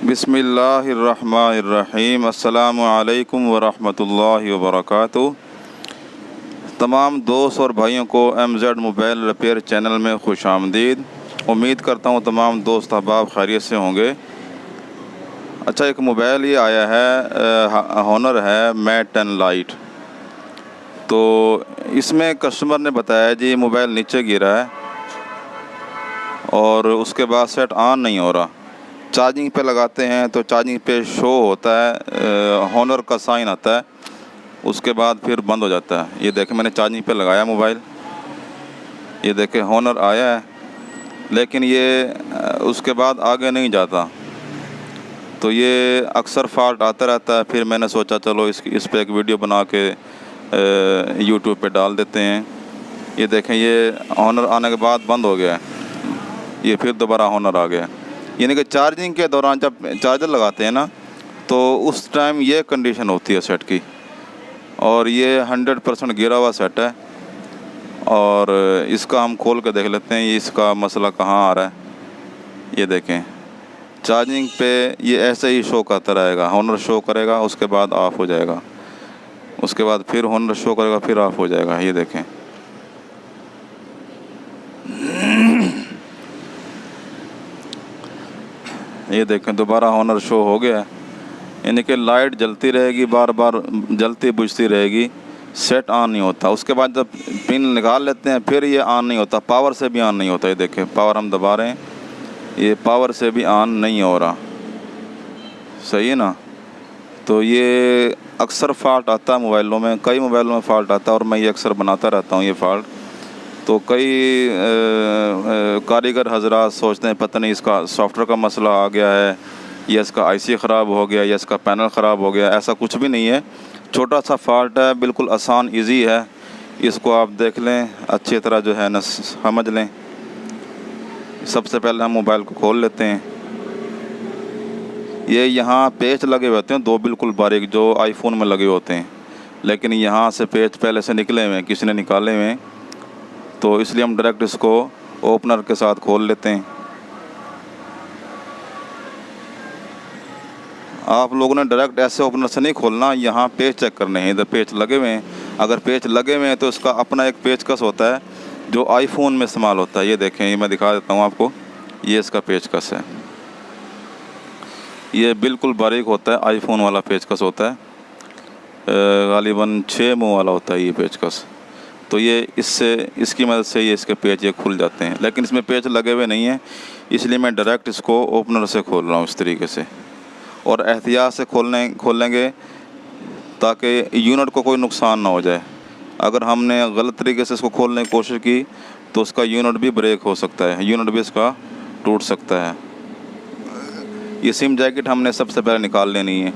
बिस्मिल्लाहिर्रहमानिर्रहीम। अस्सलामु अलैकुम वरहमतुल्लाहि वबरकातुहू। तमाम दोस्त और भाइयों को MZ मोबाइल रिपेयर चैनल में खुश आमदीद। उम्मीद करता हूँ तमाम दोस्त अहबाब खैरियत से होंगे। अच्छा, एक मोबाइल ये आया है, हॉनर है मैट 10 लाइट। तो इसमें कस्टमर ने बताया जी मोबाइल नीचे गिरा है और उसके बाद सेट ऑन नहीं हो रहा। चार्जिंग पे लगाते हैं तो चार्जिंग पे शो होता है, हॉनर का साइन आता है, उसके बाद फिर बंद हो जाता है। ये देखें, मैंने चार्जिंग पे लगाया मोबाइल, ये देखें हॉनर आया है, लेकिन ये उसके बाद आगे नहीं जाता। तो ये अक्सर फॉल्ट आता रहता है। फिर मैंने सोचा चलो इस पे एक वीडियो बना के यूट्यूब पे डाल देते हैं। ये देखें, ये हॉनर आने के बाद बंद हो गया है, ये फिर दोबारा हॉनर आ गया। यानी कि चार्जिंग के दौरान जब चार्जर लगाते हैं ना, तो उस टाइम ये कंडीशन होती है सेट की। और ये 100% गिरा हुआ सेट है। और इसका हम खोल कर देख लेते हैं ये इसका मसला कहाँ आ रहा है। ये देखें, चार्जिंग पे ये ऐसे ही शो करता रहेगा, हॉनर शो करेगा, उसके बाद ऑफ़ हो जाएगा, उसके बाद फिर हॉनर शो करेगा, फिर ऑफ़ हो जाएगा। ये देखें, ये देखें दोबारा हॉनर शो हो गया। यानी कि लाइट जलती रहेगी, बार बार जलती बुझती रहेगी, सेट ऑन नहीं होता। उसके बाद जब पिन निकाल लेते हैं फिर ये ऑन नहीं होता, पावर से भी ऑन नहीं होता। ये देखें, पावर हम दबा रहे हैं, ये पावर से भी ऑन नहीं हो रहा। सही है ना। तो ये अक्सर फॉल्ट आता है मोबाइलों में, कई मोबाइलों में फ़ॉल्ट आता है और मैं ये अक्सर बनाता रहता हूँ ये फ़ॉल्ट। तो कई कारीगर हजरात सोचते हैं पता नहीं इसका सॉफ्टवेयर का मसला आ गया है, या इसका IC ख़राब हो गया, या इसका पैनल ख़राब हो गया। ऐसा कुछ भी नहीं है, छोटा सा फॉल्ट है, बिल्कुल आसान इजी है। इसको आप देख लें, अच्छी तरह जो है ना समझ लें। सबसे पहले हम मोबाइल को खोल लेते हैं। ये यहाँ पेच लगे हुए होते हैं दो, बिल्कुल बारीक, जो आईफोन में लगे होते हैं, लेकिन यहाँ से पेच पहले से निकले हुए हैं, किसी ने निकाले हुए हैं, तो इसलिए हम डायरेक्ट इसको ओपनर के साथ खोल लेते हैं। आप लोगों ने डायरेक्ट ऐसे ओपनर से नहीं खोलना, यहाँ पेच चेक करने हैं, इधर पेच लगे हुए हैं। अगर पेच लगे हुए हैं तो इसका अपना एक पेचकस होता है जो आईफोन में इस्तेमाल होता है। ये देखें, ये मैं दिखा देता हूँ आपको, ये इसका पेचकस है, ये बिल्कुल बारीक होता है, आईफोन वाला पेचकस होता है, गालिबन 6 मुँह वाला होता है ये पेचकस। तो ये इसकी मदद से ये इसके पेच ये खुल जाते हैं, लेकिन इसमें पेच लगे हुए नहीं हैं, इसलिए मैं डायरेक्ट इसको ओपनर से खोल रहा हूँ इस तरीके से। और एहतियात से खोलेंगे ताकि यूनिट को कोई नुकसान ना हो जाए। अगर हमने गलत तरीके से इसको खोलने की कोशिश की तो उसका यूनिट भी ब्रेक हो सकता है, यूनिट भी इसका टूट सकता है। ये सिम जैकेट हमने सबसे पहले निकाल लेनी है।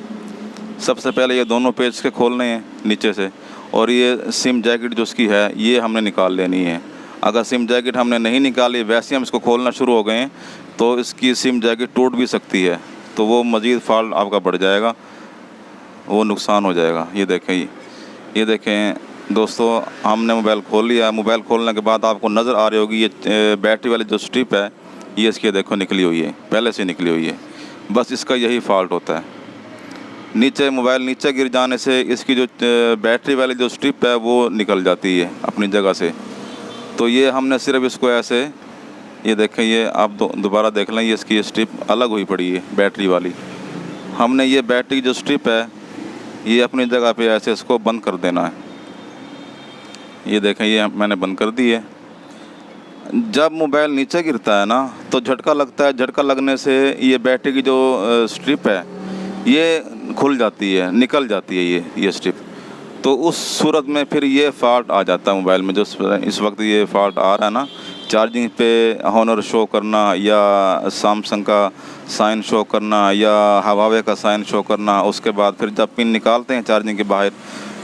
सबसे पहले ये दोनों पेज के खोलने हैं नीचे से, और ये सिम जैकेट जो उसकी है ये हमने निकाल लेनी है। अगर सिम जैकेट हमने नहीं निकाली, वैसे हम इसको खोलना शुरू हो गए हैं, तो इसकी सिम जैकेट टूट भी सकती है, तो वो मज़ीद फॉल्ट आपका बढ़ जाएगा, वो नुकसान हो जाएगा। ये देखें दोस्तों, हमने मोबाइल खोल लिया। मोबाइल खोलने के बाद आपको नज़र आ रही होगी ये बैटरी वाली जो स्ट्रिप है, ये इसकी देखो निकली हुई है, पहले से निकली हुई है। बस इसका यही फॉल्ट होता है। मोबाइल नीचे गिर जाने से इसकी जो बैटरी वाली जो स्ट्रिप है वो निकल जाती है अपनी जगह से। तो ये हमने सिर्फ इसको ऐसे, ये देखें, ये आप दोबारा देख लें, ये इसकी स्ट्रिप अलग हुई पड़ी है बैटरी वाली। हमने ये बैटरी जो स्ट्रिप है ये अपनी जगह पे ऐसे इसको बंद कर देना है। ये देखें, ये मैंने बंद कर दी है। जब मोबाइल नीचे गिरता है ना तो झटका लगता है, झटका लगने से ये बैटरी की जो स्ट्रिप है ये खुल जाती है, निकल जाती है ये स्ट्रिप। तो उस सूरत में फिर ये फ़ॉल्ट आ जाता है मोबाइल में। जो इस वक्त ये फ़ॉल्ट आ रहा है ना, चार्जिंग पे हॉनर शो करना, या सैमसंग का साइन शो करना, या हवावे का साइन शो करना, उसके बाद फिर जब पिन निकालते हैं चार्जिंग के बाहर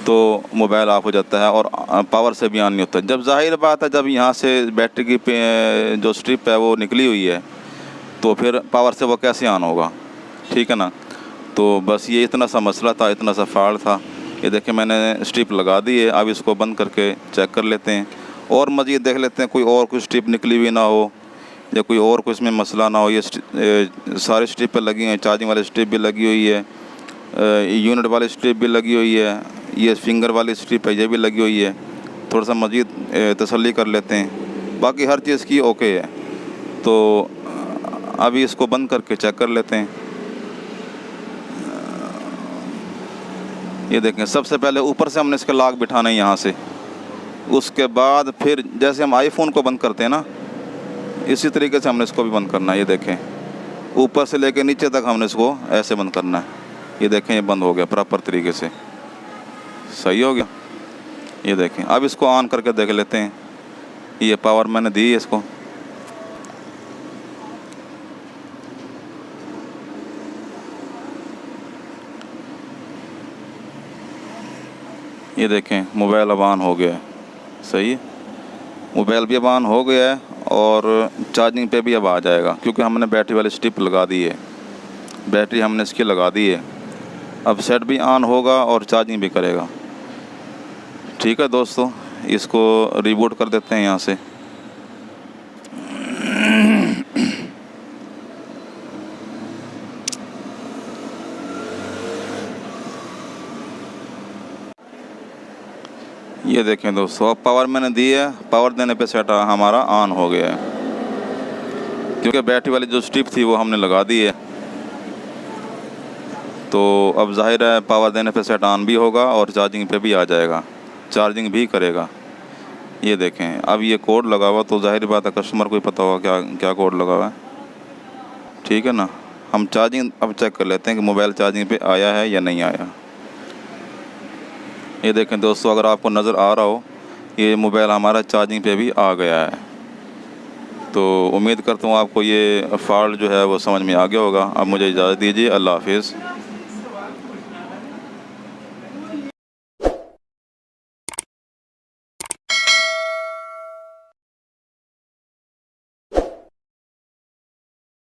तो मोबाइल ऑफ हो जाता है और पावर से भी ऑन नहीं होता। जब जाहिर बात है, जब यहाँ से बैटरी की जो स्ट्रिप है वो निकली हुई है, तो फिर पावर से वो कैसे ऑन होगा, ठीक है ना। तो बस ये इतना सा मसला था, इतना सा फॉल्ट था। ये देखें, मैंने स्ट्रिप लगा दी है। अब इसको बंद करके चेक कर लेते हैं और मज़ीद देख लेते हैं कोई स्ट्रिप निकली हुई ना हो, या कोई और कोई इसमें मसला ना हो। ये सारे स्ट्रिप पर लगी हैं, चार्जिंग वाली स्ट्रिप भी लगी हुई है, यूनिट वाली स्ट्रिप भी लगी हुई है, ये फिंगर वाली स्ट्रिप है ये भी लगी हुई है। थोड़ा सा मज़ीद तसल्ली कर लेते हैं। बाकी हर चीज़ की ओके है। तो अभी इसको बंद करके चेक कर लेते हैं। ये देखें, सबसे पहले ऊपर से हमने इसके लॉक बिठाना है यहाँ से। उसके बाद फिर जैसे हम आईफोन को बंद करते हैं ना, इसी तरीके से हमने इसको भी बंद करना है। ये देखें, ऊपर से लेके नीचे तक हमने इसको ऐसे बंद करना है। ये देखें, ये बंद हो गया प्रॉपर तरीके से, सही हो गया। ये देखें, अब इसको ऑन करके देख लेते हैं। ये पावर मैंने दी है इसको। ये देखें, मोबाइल अब ऑन हो गया है, सही है। मोबाइल भी अब ऑन हो गया है और चार्जिंग पे भी अब आ जाएगा, क्योंकि हमने बैटरी वाली स्ट्रिप लगा दी है। बैटरी हमने इसकी लगा दी है। अब सेट भी ऑन होगा और चार्जिंग भी करेगा। ठीक है दोस्तों, इसको रिबूट कर देते हैं यहाँ से। ये देखें दोस्तों, अब पावर मैंने दी है। पावर देने पे सेट हमारा ऑन हो गया है, क्योंकि बैटरी वाली जो स्ट्रिप थी वो हमने लगा दी है। तो अब जाहिर है पावर देने पे सेट ऑन भी होगा और चार्जिंग पे भी आ जाएगा, चार्जिंग भी करेगा। ये देखें, अब ये कोड लगा हुआ, तो जाहिर बात है कस्टमर को ही पता होगा क्या क्या कोड लगा हुआ है। ठीक है ना। हम चार्जिंग अब चेक कर लेते हैं कि मोबाइल चार्जिंग पे आया है या नहीं आया। ये देखें दोस्तों, अगर आपको नज़र आ रहा हो, ये मोबाइल हमारा चार्जिंग पे भी आ गया है। तो उम्मीद करता हूँ आपको ये फ़ॉल्ट जो है वो समझ में आ गया होगा। अब मुझे इजाज़त दीजिए, अल्लाह हाफिज़।